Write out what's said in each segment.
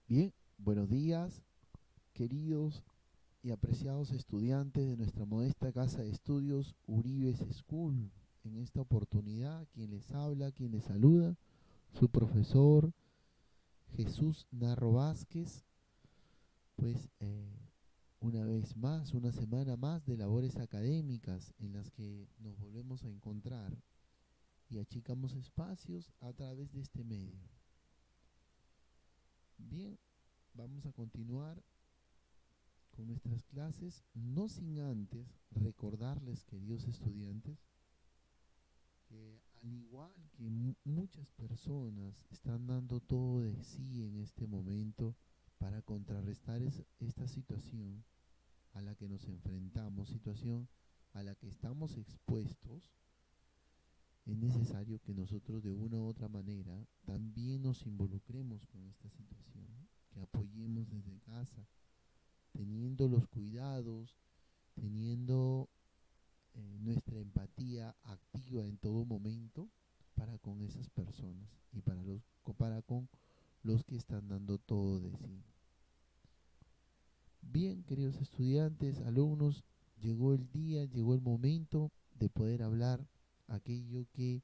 Bien, buenos días, queridos y apreciados estudiantes de nuestra modesta casa de estudios Uribes School. En esta oportunidad, quien les habla, quien les saluda, su profesor Jesús Narro Vázquez, pues una vez más, una semana más de labores académicas en las que nos volvemos a encontrar y achicamos espacios a través de este medio. Bien, vamos a continuar con nuestras clases, no sin antes recordarles, queridos estudiantes, que al igual que muchas personas están dando todo de sí en este momento para contrarrestar esta situación a la que nos enfrentamos, situación a la que estamos expuestos, es necesario que nosotros de una u otra manera también nos involucremos con esta situación, que apoyemos desde casa, teniendo los cuidados, teniendo nuestra empatía activa en todo momento para con esas personas y para con los que están dando todo de sí. Bien, queridos estudiantes, alumnos, llegó el día, llegó el momento de poder hablar aquello que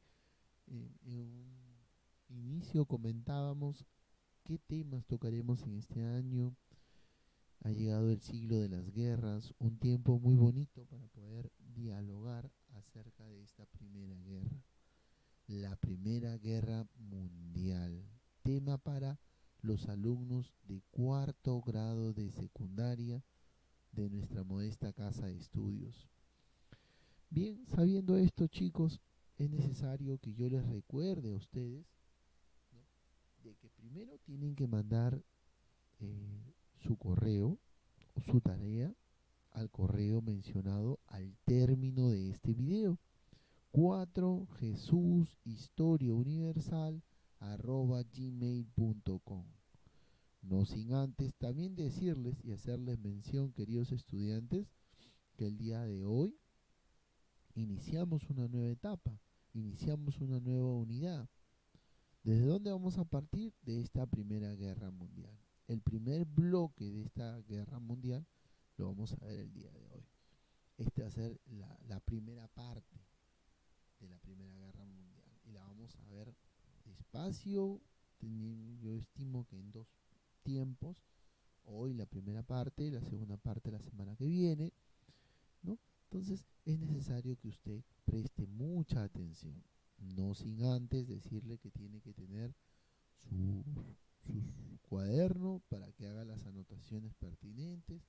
en un inicio comentábamos, qué temas tocaremos en este año. Ha llegado el siglo de las guerras, un tiempo muy bonito para poder dialogar acerca de esta primera guerra, la Primera Guerra Mundial, tema para los alumnos de cuarto grado de secundaria de nuestra modesta casa de estudios. Bien, sabiendo esto, chicos, es necesario que yo les recuerde a ustedes, ¿no?, de que primero tienen que mandar su correo o su tarea al correo mencionado al término de este video. 4 Jesús Historia Universal @gmail.com. No sin antes también decirles y hacerles mención, queridos estudiantes, que el día de hoy iniciamos una nueva etapa, iniciamos una nueva unidad. ¿Desde dónde vamos a partir? De esta Primera Guerra Mundial. El primer bloque de esta guerra mundial lo vamos a ver el día de hoy. Esta va a ser la primera parte de la Primera Guerra Mundial y la vamos a ver despacio. Yo estimo que en dos tiempos, hoy la primera parte, la segunda parte la semana que viene, ¿no? Entonces es necesario que usted preste mucha atención, no sin antes decirle que tiene que tener su, su cuaderno para que haga las anotaciones pertinentes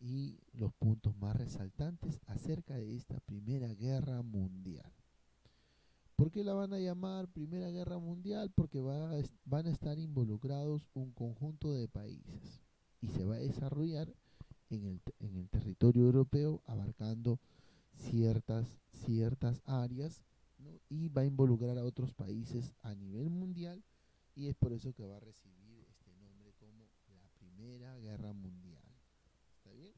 y los puntos más resaltantes acerca de esta Primera Guerra Mundial. ¿Por qué la van a llamar Primera Guerra Mundial? Porque van a estar involucrados un conjunto de países y se va a desarrollar en el territorio europeo, abarcando ciertas áreas, ¿no?, y va a involucrar a otros países a nivel mundial, y es por eso que va a recibir este nombre como la Primera Guerra Mundial. ¿Está bien?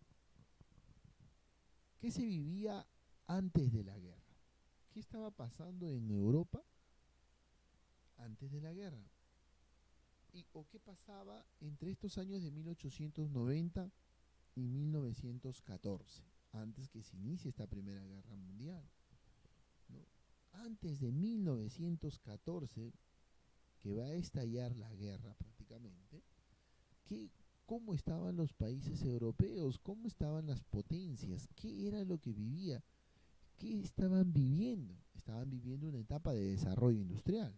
¿Qué se vivía antes de la guerra? ¿Qué estaba pasando en Europa antes de la guerra? ¿O qué pasaba entre estos años de 1890 y 1914, antes que se inicie esta Primera Guerra Mundial, ¿no? Antes de 1914, que va a estallar la guerra prácticamente, ¿qué, cómo estaban los países europeos? ¿Cómo estaban las potencias? ¿Qué era lo que vivía? ¿Qué estaban viviendo? Estaban viviendo una etapa de desarrollo industrial.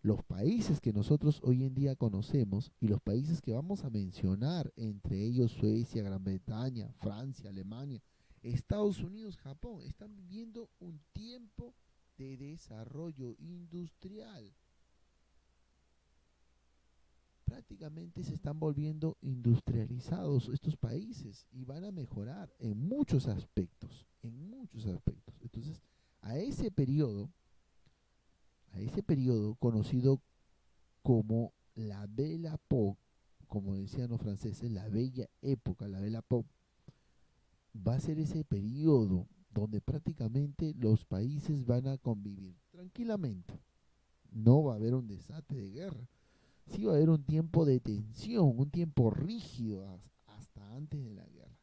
Los países que nosotros hoy en día conocemos y los países que vamos a mencionar, entre ellos Suecia, Gran Bretaña, Francia, Alemania, Estados Unidos, Japón, están viviendo un tiempo de desarrollo industrial. Prácticamente se están volviendo industrializados estos países y van a mejorar en muchos aspectos, en muchos aspectos. Entonces, a ese periodo, conocido como la Belle Époque, como decían los franceses, la bella época, la Belle Époque, va a ser ese periodo donde prácticamente los países van a convivir tranquilamente. No va a haber un desastre de guerra, sí va a haber un tiempo de tensión, un tiempo rígido hasta antes de la guerra.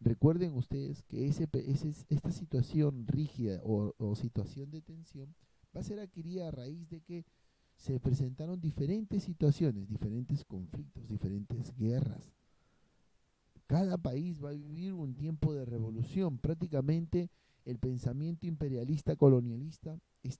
Recuerden ustedes que esta situación rígida o situación de tensión va a ser adquirida a raíz de que se presentaron diferentes situaciones, diferentes conflictos, diferentes guerras. Cada país va a vivir un tiempo de revolución. Prácticamente el pensamiento imperialista colonialista ya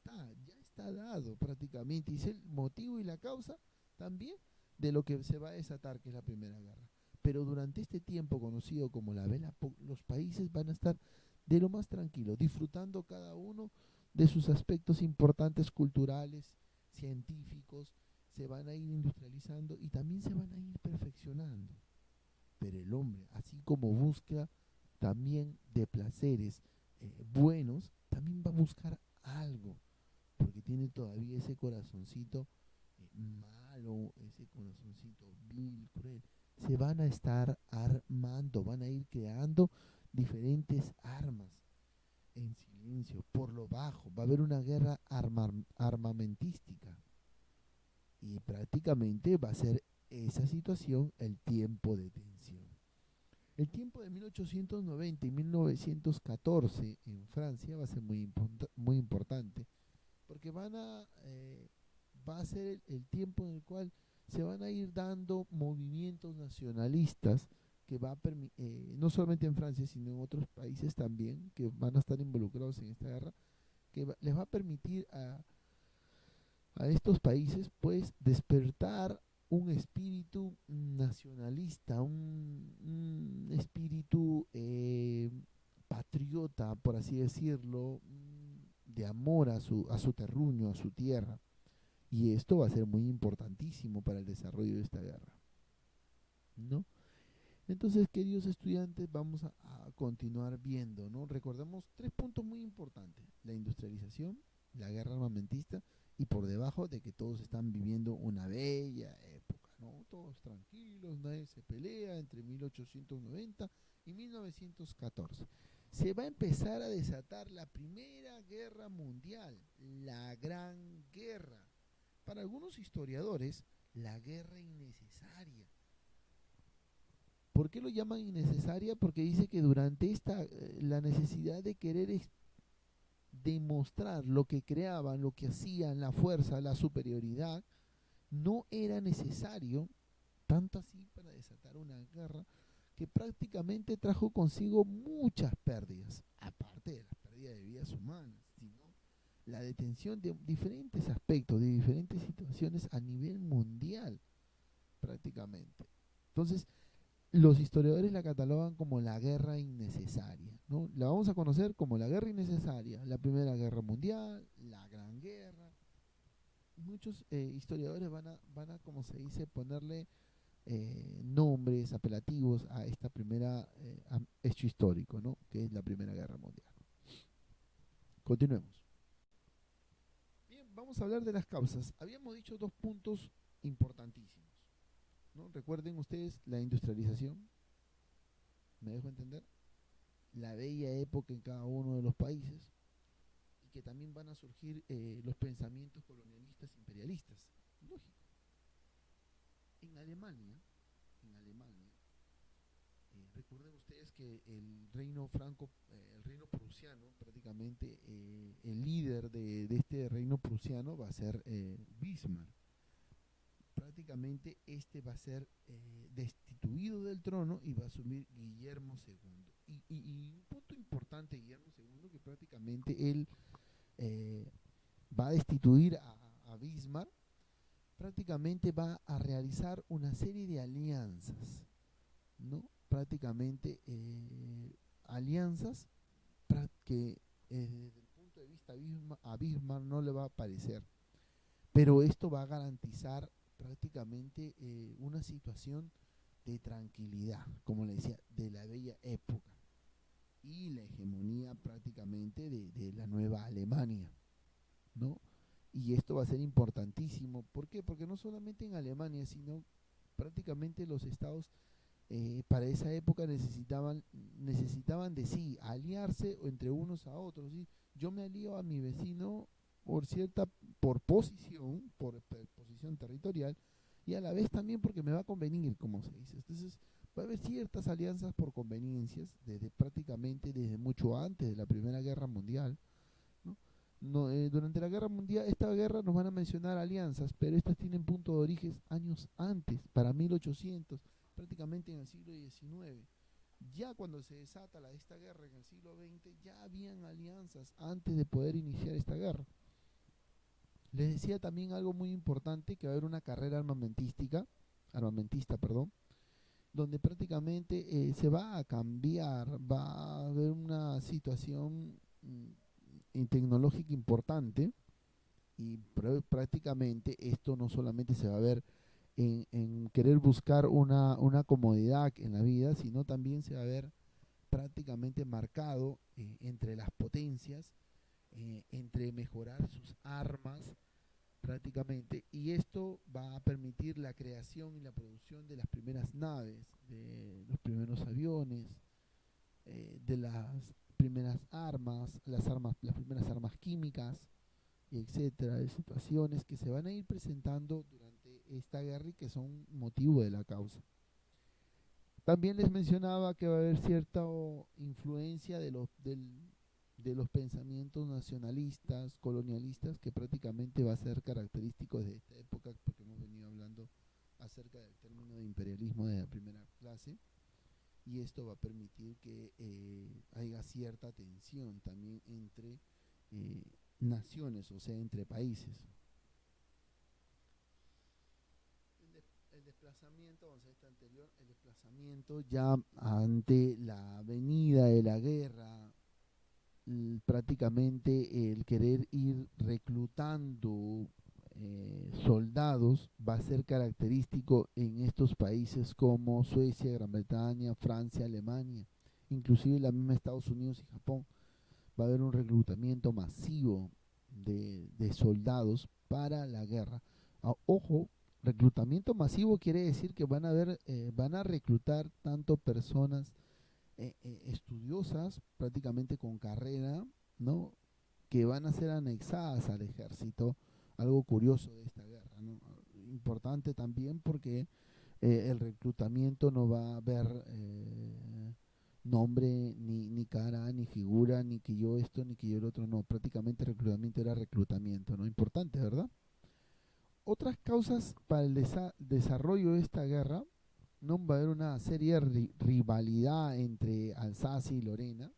está dado prácticamente, y es el motivo y la causa también de lo que se va a desatar, que es la Primera Guerra. Pero durante este tiempo conocido como la Vela, los países van a estar de lo más tranquilo, disfrutando cada uno de sus aspectos importantes culturales, científicos, se van a ir industrializando y también se van a ir perfeccionando. Pero el hombre, así como busca también de placeres buenos, también va a buscar algo, porque tiene todavía ese corazoncito malo, ese corazoncito vil, cruel. Se van a estar armando, van a ir creando diferentes armas en silencio, por lo bajo. Va a haber una guerra armamentística y prácticamente va a ser esa situación el tiempo de tensión. El tiempo de 1890 y 1914 en Francia va a ser muy importante, porque va a ser el tiempo en el cual se van a ir dando movimientos nacionalistas que no solamente en Francia, sino en otros países también, que van a estar involucrados en esta guerra, que les va a permitir a estos países pues despertar un espíritu nacionalista, un espíritu patriota, por así decirlo, de amor a su terruño, a su tierra. Y esto va a ser muy importantísimo para el desarrollo de esta guerra, ¿no? Entonces, queridos estudiantes, vamos a continuar viendo, ¿no? Recordemos tres puntos muy importantes: la industrialización, la guerra armamentista, y por debajo de que todos están viviendo una bella época, ¿no? Todos tranquilos, nadie se pelea entre 1890 y 1914. Se va a empezar a desatar la Primera Guerra Mundial, la Gran Guerra. Para algunos historiadores, la guerra innecesaria. ¿Por qué lo llaman innecesaria? Porque dice que durante la necesidad de querer demostrar lo que creaban, lo que hacían, la fuerza, la superioridad, no era necesario, tanto así para desatar una guerra que prácticamente trajo consigo muchas pérdidas, aparte de las pérdidas de vidas humanas, sino la detención de diferentes aspectos, de diferentes situaciones a nivel mundial, prácticamente. Entonces, los historiadores la catalogan como la guerra innecesaria, ¿no? La vamos a conocer como la guerra innecesaria, la Primera Guerra Mundial, la Gran Guerra. Muchos historiadores van a, como se dice, ponerle nombres apelativos a esta primera hecho histórico, ¿no? Que es la Primera Guerra Mundial. Continuemos. Bien, vamos a hablar de las causas. Habíamos dicho dos puntos importantísimos, ¿no? Recuerden ustedes la industrialización, ¿me dejo entender? La bella época en cada uno de los países, y que también van a surgir los pensamientos colonialistas imperialistas. Lógico. En Alemania, recuerden ustedes que el reino el reino prusiano, prácticamente el líder de este reino prusiano va a ser Bismarck. Prácticamente este va a ser destituido del trono y va a asumir Guillermo II. Y un punto importante, Guillermo II, que prácticamente él va a destituir a Bismarck, prácticamente va a realizar una serie de alianzas, ¿no? Prácticamente alianzas que desde el punto de vista a Bismarck no le va a parecer, pero esto va a garantizar prácticamente una situación de tranquilidad, como le decía, de la bella época y la hegemonía prácticamente de la nueva Alemania, ¿no? Y esto va a ser importantísimo. ¿Por qué? Porque no solamente en Alemania, sino prácticamente los estados para esa época necesitaban de sí, aliarse entre unos a otros, ¿sí? Yo me alío a mi vecino por posición territorial, y a la vez también porque me va a convenir, como se dice. Entonces, va a haber ciertas alianzas por conveniencias, desde prácticamente desde mucho antes de la Primera Guerra Mundial, ¿no? No, durante la Guerra Mundial, esta guerra nos van a mencionar alianzas, pero estas tienen punto de origen años antes, para 1800, prácticamente en el siglo XIX. Ya cuando se desata esta guerra en el siglo XX, ya habían alianzas antes de poder iniciar esta guerra. Les decía también algo muy importante, que va a haber una carrera armamentista, perdón, donde prácticamente se va a cambiar, va a haber una situación tecnológica importante, y prácticamente esto no solamente se va a ver en querer buscar una comodidad en la vida, sino también se va a ver prácticamente marcado entre las potencias, entre mejorar sus armas prácticamente, y esto va a permitir la creación y la producción de las primeras naves, de los primeros aviones, de las primeras armas, las primeras armas químicas, etcétera, de situaciones que se van a ir presentando durante esta guerra y que son motivo de la causa. También les mencionaba que va a haber cierta influencia de los pensamientos nacionalistas, colonialistas, que prácticamente va a ser característico de esta época, porque hemos venido hablando acerca del término de imperialismo de la primera clase, y esto va a permitir que haya cierta tensión también entre naciones, o sea, entre países. El desplazamiento, vamos a esta anterior, el desplazamiento ya ante la venida de la guerra, prácticamente el querer ir reclutando soldados va a ser característico en estos países como Suecia, Gran Bretaña, Francia, Alemania, inclusive la misma Estados Unidos y Japón. Va a haber un reclutamiento masivo de soldados para la guerra. Ojo, reclutamiento masivo quiere decir que van a reclutar tanto personas estudiosas, prácticamente con carrera, ¿no? Que van a ser anexadas al ejército. Algo curioso de esta guerra, ¿no? Importante también porque el reclutamiento no va a haber nombre, ni cara, ni figura, ni que yo esto, ni que yo el otro, no. Prácticamente el reclutamiento era reclutamiento, ¿no? Importante, ¿verdad? Otras causas para el desarrollo de esta guerra, no va a haber una seria rivalidad entre Alsacia y Lorena,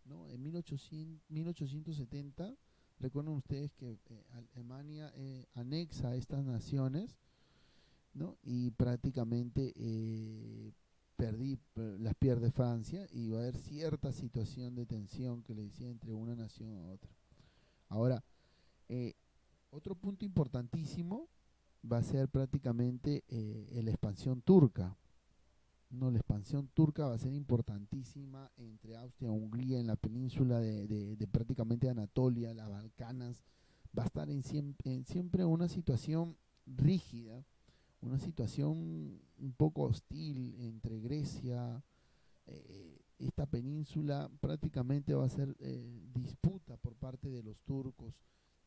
¿no? En 1870, recuerden ustedes que Alemania anexa a estas naciones, ¿no? Y prácticamente las pierde Francia, y va a haber cierta situación de tensión que le decía entre una nación a otra. Ahora, eh, otro punto importantísimo va a ser prácticamente la expansión turca. No, la expansión turca va a ser importantísima entre Austria y Hungría en la península de prácticamente Anatolia, las Balcanas. Va a estar en siempre una situación rígida, una situación un poco hostil entre Grecia. Esta península prácticamente va a ser disputa por parte de los turcos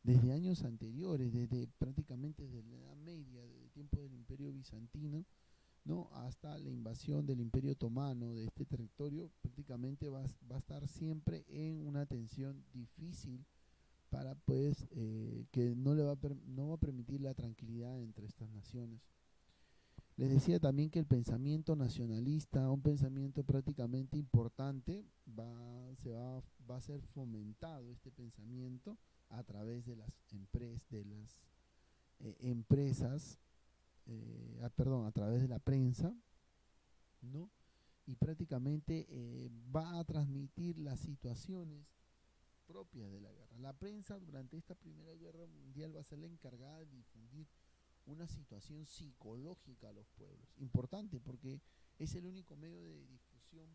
desde años anteriores, desde prácticamente desde la Edad Media, desde el tiempo del Imperio Bizantino, ¿no? Hasta la invasión del Imperio Otomano de este territorio. Prácticamente va a estar siempre en una tensión difícil para pues que no va a permitir la tranquilidad entre estas naciones. Les decía también que el pensamiento nacionalista, un pensamiento prácticamente importante, va a ser fomentado este pensamiento a través de las empresas, perdón, a través de la prensa, ¿no? Y prácticamente va a transmitir las situaciones propias de la guerra. La prensa durante esta Primera Guerra Mundial va a ser la encargada de difundir una situación psicológica a los pueblos. Importante porque es el único medio de difusión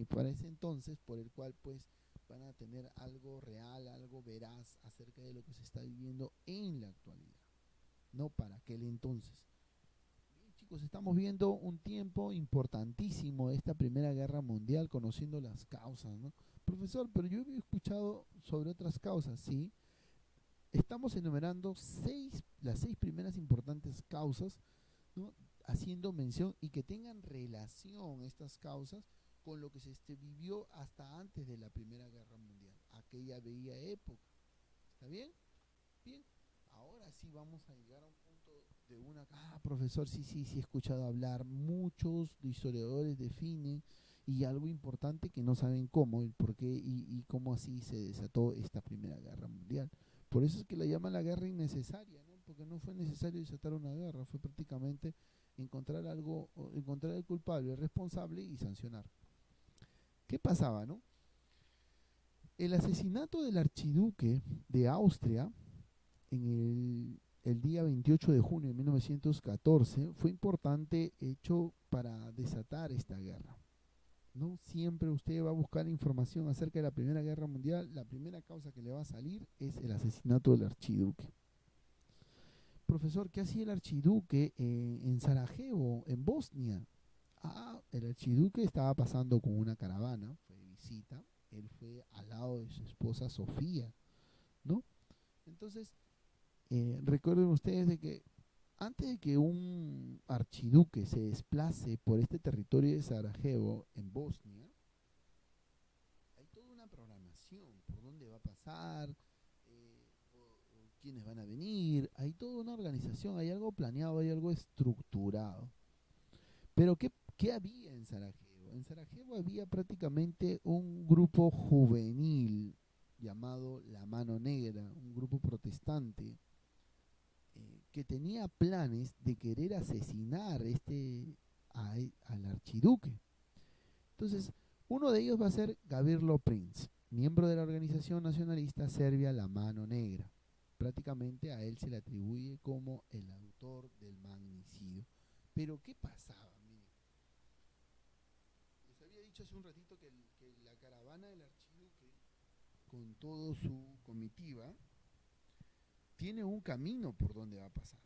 para ese entonces por el cual pues van a tener algo real, algo veraz acerca de lo que se está viviendo en la actualidad, no para aquel entonces. Bien, chicos, estamos viendo un tiempo importantísimo de esta Primera Guerra Mundial, conociendo las causas, ¿no? Profesor, pero yo he escuchado sobre otras causas, ¿sí? Estamos enumerando las 6 primeras importantes causas ¿no? Haciendo mención y que tengan relación estas causas con lo que se vivió hasta antes de la Primera Guerra Mundial, aquella bella época. ¿Está bien? Bien. Ahora sí vamos a llegar a un punto de una... Ah, profesor, sí he escuchado hablar. Muchos historiadores definen y algo importante que no saben cómo, el por qué y cómo así se desató esta Primera Guerra Mundial. Por eso es que la llaman la guerra innecesaria, ¿no? Porque no fue necesario desatar una guerra, fue prácticamente encontrar algo, encontrar el culpable, el responsable y sancionar. ¿Qué pasaba, no? El asesinato del archiduque de Austria en el día 28 de junio de 1914 fue importante hecho para desatar esta guerra. ¿No? Siempre usted va a buscar información acerca de la Primera Guerra Mundial, la primera causa que le va a salir es el asesinato del archiduque. Profesor, ¿qué hacía el archiduque en Sarajevo, en Bosnia? Ah, el archiduque estaba pasando con una caravana, fue de visita, él fue al lado de su esposa Sofía, ¿no? Entonces, recuerden ustedes de que antes de que un archiduque se desplace por este territorio de Sarajevo, en Bosnia, hay toda una programación, por dónde va a pasar, o quiénes van a venir, hay toda una organización, hay algo planeado, hay algo estructurado. Pero ¿qué había en Sarajevo? En Sarajevo había prácticamente un grupo juvenil llamado La Mano Negra, un grupo protestante, que tenía planes de querer asesinar al archiduque. Entonces, uno de ellos va a ser Gavirlo Prince, miembro de la organización nacionalista serbia La Mano Negra. Prácticamente a él se le atribuye como el autor del magnicidio. Pero ¿qué pasaba? Miren, les había dicho hace un ratito que la caravana del archiduque, con toda su comitiva, tiene un camino por donde va a pasar.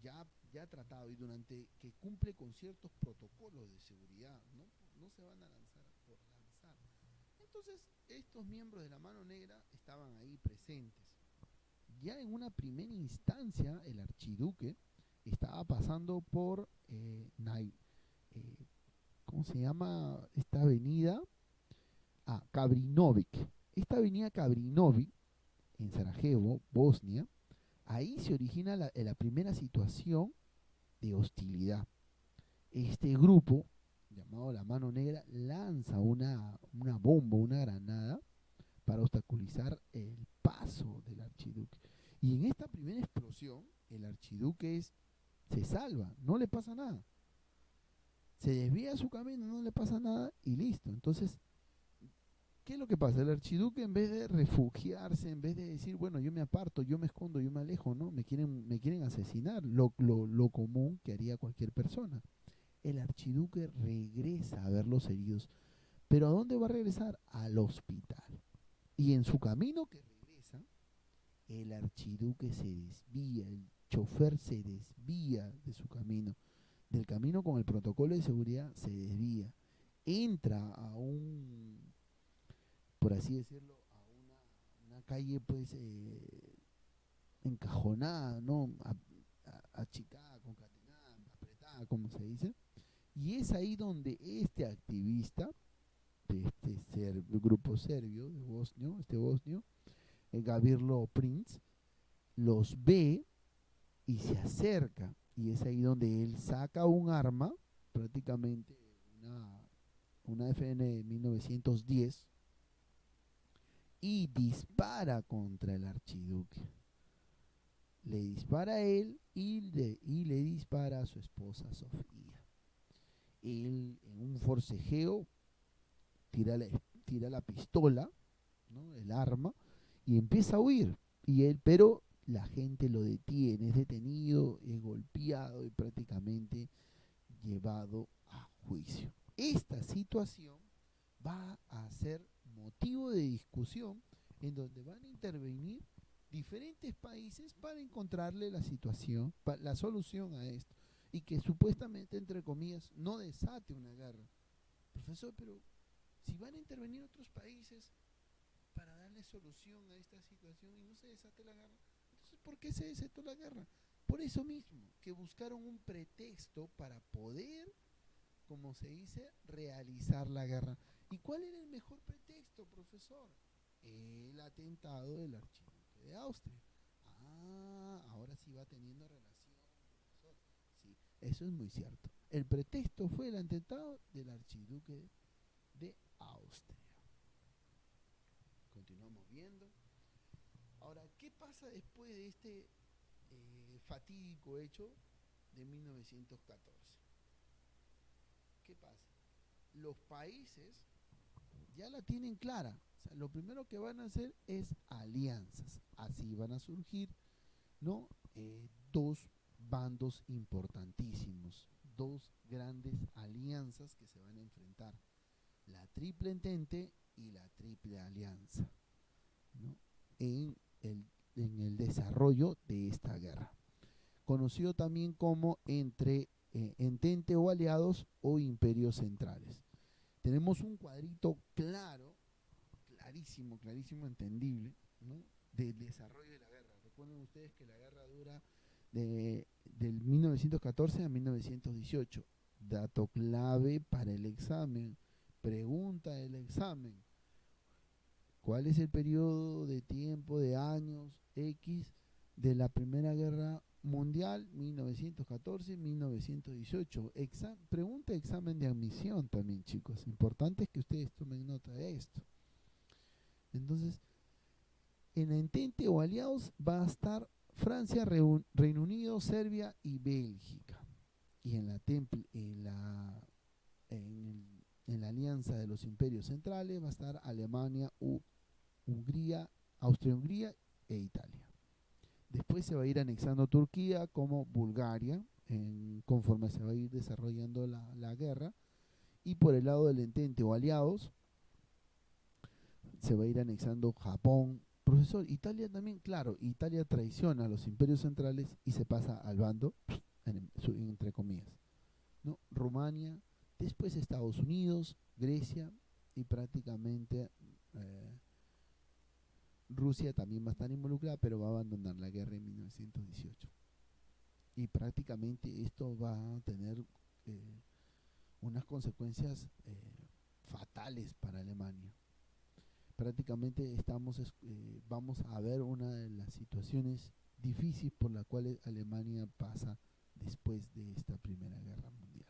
Ya tratado y durante que cumple con ciertos protocolos de seguridad, no se van a lanzar por lanzar. Entonces, estos miembros de La Mano Negra estaban ahí presentes. Ya en una primera instancia, el archiduque estaba pasando por ¿cómo se llama esta avenida? Kabrinovic. Esta avenida Kabrinovic, en Sarajevo, Bosnia, ahí se origina la primera situación de hostilidad. Este grupo, llamado La Mano Negra, lanza una bomba, una granada, para obstaculizar el paso del archiduque. Y en esta primera explosión, el archiduque se salva, no le pasa nada. Se desvía su camino, no le pasa nada y listo. Entonces, ¿qué es lo que pasa? El archiduque, en vez de refugiarse, en vez de decir, bueno, yo me aparto, yo me escondo, yo me alejo, ¿no? Me quieren asesinar, lo común que haría cualquier persona. El archiduque regresa a ver los heridos. ¿Pero a dónde va a regresar? Al hospital. Y en su camino que regresa, el archiduque se desvía, el chofer se desvía de su camino. Del camino con el protocolo de seguridad se desvía. Entra a por así decirlo, a una calle pues encajonada, ¿no? Achicada, concatenada, apretada, como se dice. Y es ahí donde este activista de este grupo serbio, de bosnio, Gavirlo Prince, los ve y se acerca. Y es ahí donde él saca un arma, prácticamente una FN de 1910, y dispara contra el archiduque. Le dispara a él y le dispara a su esposa Sofía. Él, en un forcejeo, tira la pistola, ¿no? El arma, y empieza a huir. Pero la gente lo detiene, es detenido, es golpeado y prácticamente llevado a juicio. Esta situación va a ser motivo de discusión en donde van a intervenir diferentes países para encontrarle la solución a esto, y que supuestamente, entre comillas, no desate una guerra. Profesor, pero si van a intervenir otros países para darle solución a esta situación y no se desate la guerra, entonces ¿por qué se desató la guerra? Por eso mismo, que buscaron un pretexto para poder, como se dice, realizar la guerra. ¿Y cuál era el mejor pretexto, profesor? El atentado del archiduque de Austria. Ah, ahora sí va teniendo relación, profesor. Sí, eso es muy cierto. El pretexto fue el atentado del archiduque de Austria. Continuamos viendo. Ahora, ¿qué pasa después de este fatídico hecho de 1914? ¿Qué pasa? Los países ya la tienen clara. O sea, lo primero que van a hacer es alianzas. Así van a surgir, ¿no? Dos bandos importantísimos, dos grandes alianzas que se van a enfrentar: la Triple Entente y la Triple Alianza, ¿no? en, el, en el desarrollo de esta guerra, conocido también como entre entente o aliados o imperios centrales. Tenemos un cuadrito claro, clarísimo, clarísimo, entendible, ¿no? Del desarrollo de la guerra. Recuerden ustedes que la guerra dura del 1914 a 1918. Dato clave para el examen, pregunta del examen: ¿cuál es el periodo de tiempo de años X de la Primera Guerra Mundial, 1914-1918? Pregunta de examen de admisión también, chicos. Importante es que ustedes tomen nota de esto. Entonces, en Entente o aliados va a estar Francia, Reino Unido, Serbia y Bélgica. Y en la alianza de los imperios centrales va a estar Alemania, Hungría, Austria-Hungría e Italia. Después se va a ir anexando Turquía como Bulgaria, conforme se va a ir desarrollando la guerra. Y por el lado del Entente o aliados se va a ir anexando Japón. Profesor, Italia también, claro, Italia traiciona a los imperios centrales y se pasa al bando, entre comillas, ¿no? Rumania, después Estados Unidos, Grecia y prácticamente Rusia también va a estar involucrada, pero va a abandonar la guerra en 1918. Y prácticamente esto va a tener unas consecuencias fatales para Alemania. Prácticamente vamos a ver una de las situaciones difíciles por las cuales Alemania pasa después de esta Primera Guerra Mundial.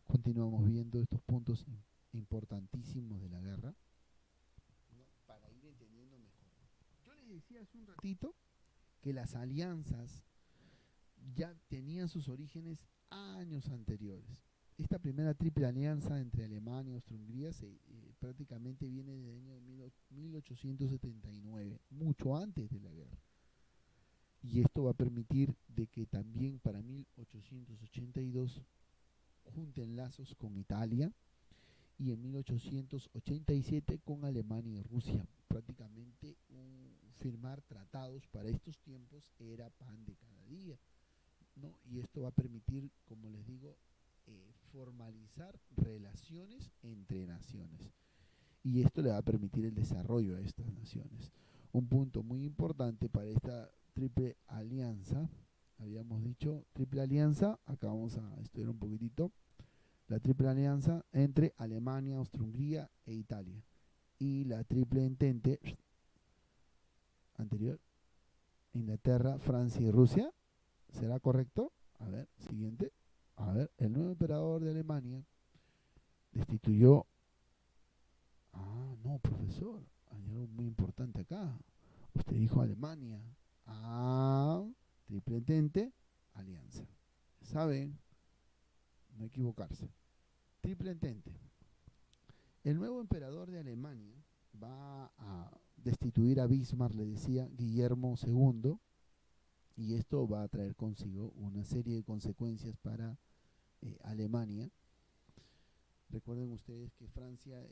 Continuamos viendo estos puntos importantísimos de la guerra, ¿no? Para ir entendiendo mejor. Yo les decía hace un ratito que las alianzas ya tenían sus orígenes años anteriores. Esta primera triple alianza entre Alemania y Austria-Hungría prácticamente viene desde el año 1879, mucho antes de la guerra. Y esto va a permitir de que también para 1882 junten lazos con Italia, y en 1887 con Alemania y Rusia. Prácticamente firmar tratados para estos tiempos era pan de cada día, ¿no? Y esto va a permitir, como les digo, formalizar relaciones entre naciones. Y esto le va a permitir el desarrollo de estas naciones. Un punto muy importante para esta triple alianza, habíamos dicho triple alianza, acá vamos a estudiar un poquitito, la triple alianza entre Alemania, Austria-Hungría e Italia. Y la triple entente anterior, Inglaterra, Francia y Rusia. ¿Será correcto? A ver, siguiente. A ver, el nuevo emperador de Alemania destituyó... Ah, no, profesor, hay algo muy importante acá. Usted dijo Alemania. Ah, triple entente, alianza. ¿Saben? No equivocarse. Triple entente. El nuevo emperador de Alemania va a destituir a Bismarck, le decía, Guillermo II, y esto va a traer consigo una serie de consecuencias para Alemania. Recuerden ustedes que Francia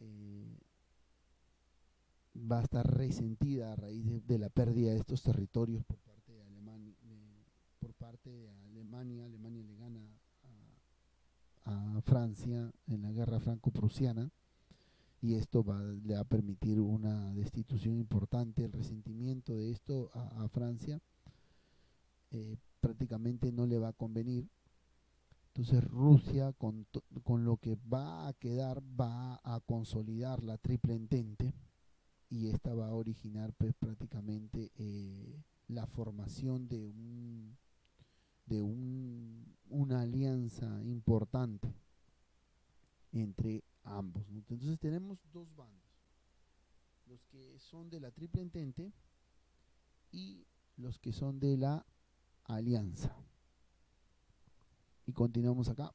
va a estar resentida a raíz de la pérdida de estos territorios por parte de Alemania. Alemania le gana a Francia en la guerra franco-prusiana, y esto le va a permitir una destitución importante, el resentimiento de esto a Francia. prácticamente no le va a convenir. Entonces Rusia con lo que va a quedar va a consolidar la Triple Entente, y esta va a originar pues prácticamente la formación una alianza importante entre ambos, ¿no? Entonces tenemos dos bandos, los que son de la Triple Entente y los que son de la Alianza. Y continuamos acá,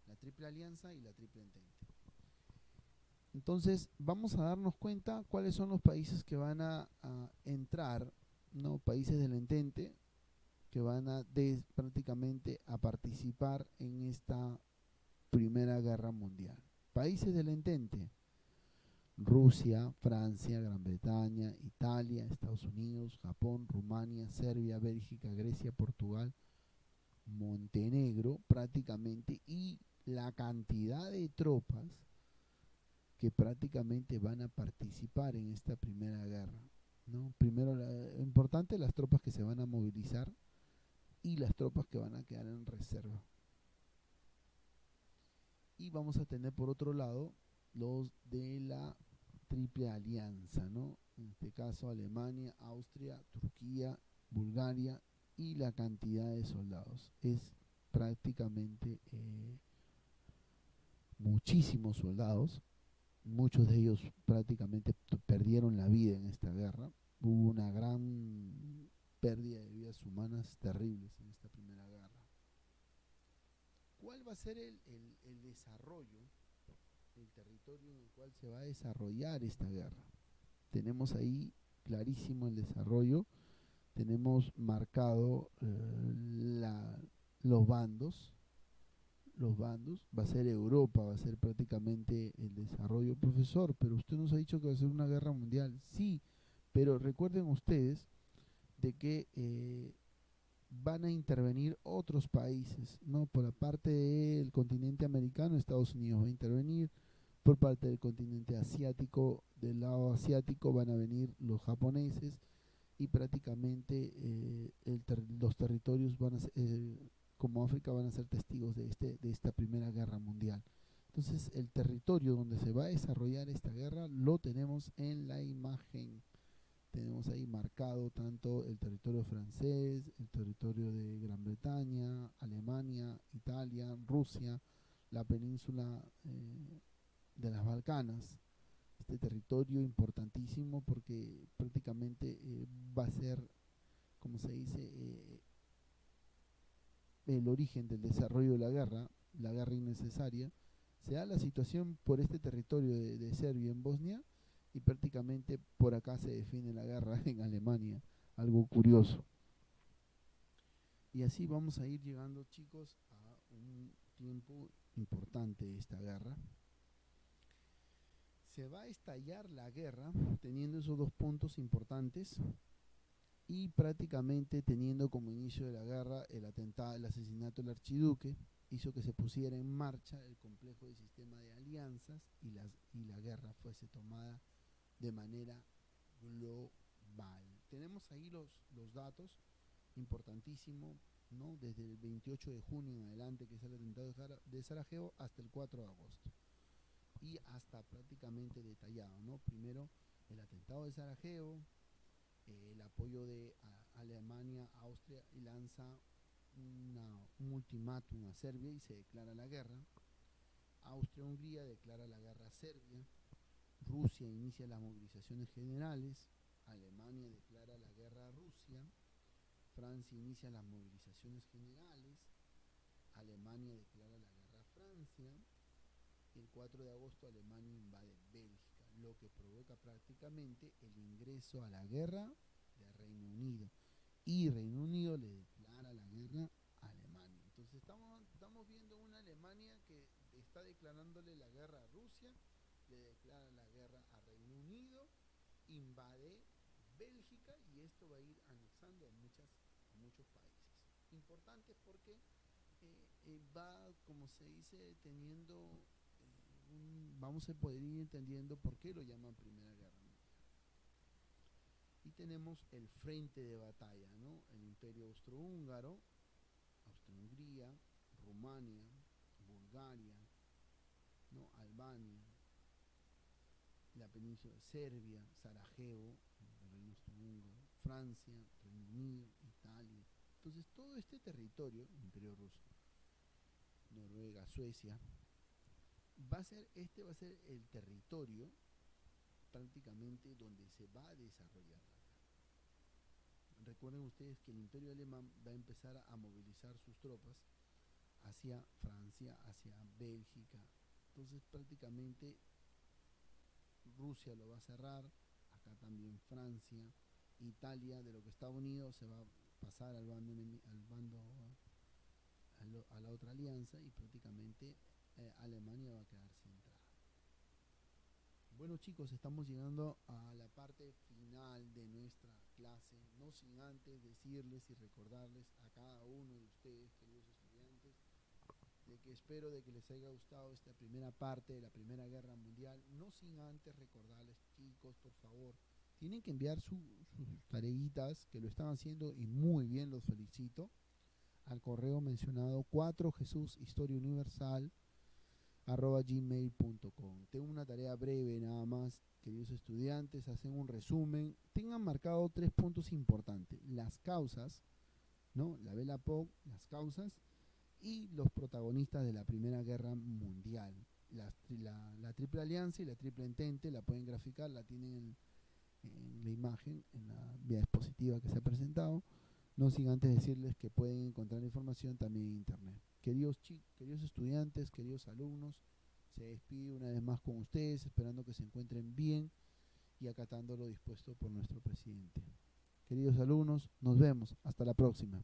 la Triple Alianza y la Triple Entente. Entonces vamos a darnos cuenta cuáles son los países que van a entrar, ¿no? Países del Entente que van a prácticamente a participar en esta Primera Guerra Mundial. Países del Entente: Rusia, Francia, Gran Bretaña, Italia, Estados Unidos, Japón, Rumania, Serbia, Bélgica, Grecia, Portugal, Montenegro prácticamente, y la cantidad de tropas que prácticamente van a participar en esta primera guerra, ¿no? Primero, importante, las tropas que se van a movilizar y las tropas que van a quedar en reserva. Y vamos a tener por otro lado los de la Triple Alianza, ¿no? En este caso Alemania, Austria, Turquía, Bulgaria, y la cantidad de soldados es prácticamente muchísimos soldados. Muchos de ellos prácticamente perdieron la vida en esta guerra. Hubo una gran pérdida de vidas humanas terribles en esta primera guerra. ¿Cuál va a ser el desarrollo, el territorio en el cual se va a desarrollar esta guerra? Tenemos ahí clarísimo el desarrollo, tenemos marcado los bandos, va a ser Europa, va a ser prácticamente el desarrollo. Profesor, pero usted nos ha dicho que va a ser una guerra mundial. Sí, pero recuerden ustedes de que van a intervenir otros países, ¿no? Por la parte del continente americano, Estados Unidos va a intervenir. Por parte del continente asiático, del lado asiático, van a venir los japoneses, y prácticamente los territorios van a ser, como África, van a ser testigos de esta primera guerra mundial. Entonces el territorio donde se va a desarrollar esta guerra lo tenemos en la imagen. Tenemos ahí marcado tanto el territorio francés, el territorio de Gran Bretaña, Alemania, Italia, Rusia, la península de las Balcanas. Este territorio importantísimo porque prácticamente va a ser, como se dice, el origen del desarrollo de la guerra innecesaria. Se da la situación por este territorio de Serbia en Bosnia, y prácticamente por acá se define la guerra en Alemania, algo curioso. Y así vamos a ir llegando, chicos, a un tiempo importante de esta guerra. Se va a estallar la guerra teniendo esos dos puntos importantes, y prácticamente teniendo como inicio de la guerra el atentado, el asesinato del archiduque, hizo que se pusiera en marcha el complejo de sistema de alianzas, y la guerra fuese tomada de manera global. Tenemos ahí los datos, importantísimo, ¿no? Desde el 28 de junio en adelante, que es el atentado de Sarajevo, hasta el 4 de agosto. Y hasta prácticamente detallado, ¿no? Primero el atentado de Sarajevo, el apoyo de Alemania, Austria, y lanza un ultimátum a Serbia y se declara la guerra. Austria-Hungría declara la guerra a Serbia. Rusia inicia las movilizaciones generales. Alemania declara la guerra a Rusia. Francia inicia las movilizaciones generales. Alemania declara la guerra a Francia. Y el 4 de agosto Alemania invade Bélgica, lo que provoca prácticamente el ingreso a la guerra de Reino Unido. Y Reino Unido le declara la guerra a Alemania. Entonces estamos viendo una Alemania que está declarándole la guerra a Rusia, le declara la guerra a Reino Unido, invade Bélgica, y esto va a ir anexando a muchos países. Importante porque va, como se dice, teniendo, vamos a poder ir entendiendo por qué lo llaman Primera Guerra Mundial. Y tenemos el frente de batalla, ¿no? El Imperio Austrohúngaro, Austria-Hungría, Rumania, Bulgaria, ¿no? Albania, la península de Serbia, Sarajevo, el Reino Austrohúngaro, Francia, Reino Unido, Italia. Entonces todo este territorio, el Imperio Ruso, Noruega, Suecia, este va a ser el territorio prácticamente donde se va a desarrollar la guerra. Recuerden ustedes que el Imperio Alemán va a empezar a movilizar sus tropas hacia Francia, hacia Bélgica. Entonces prácticamente Rusia lo va a cerrar, acá también Francia, Italia, de lo que está unido, se va a pasar al bando, a la otra alianza, y prácticamente Alemania va a quedar sin entrada. Bueno, chicos, estamos llegando a la parte final de nuestra clase, no sin antes decirles y recordarles a cada uno de ustedes, queridos estudiantes, de que espero de que les haya gustado esta primera parte de la Primera Guerra Mundial. No sin antes recordarles, chicos, por favor, tienen que enviar sus tareitas, que lo están haciendo y muy bien, los felicito, al correo mencionado 4jesushistoriauniversal@gmail.com. Tengo una tarea breve nada más, queridos estudiantes, hacen un resumen. Tengan marcado 3 puntos importantes: las causas, ¿no? La Belle Époque, las causas, y los protagonistas de la Primera Guerra Mundial. La Triple Alianza y la Triple Entente la pueden graficar, la tienen en la imagen, en la diapositiva que se ha presentado. No sin antes decirles que pueden encontrar la información también en internet. Queridos estudiantes, queridos alumnos, se despide una vez más con ustedes, esperando que se encuentren bien y acatando lo dispuesto por nuestro presidente. Queridos alumnos, nos vemos. Hasta la próxima.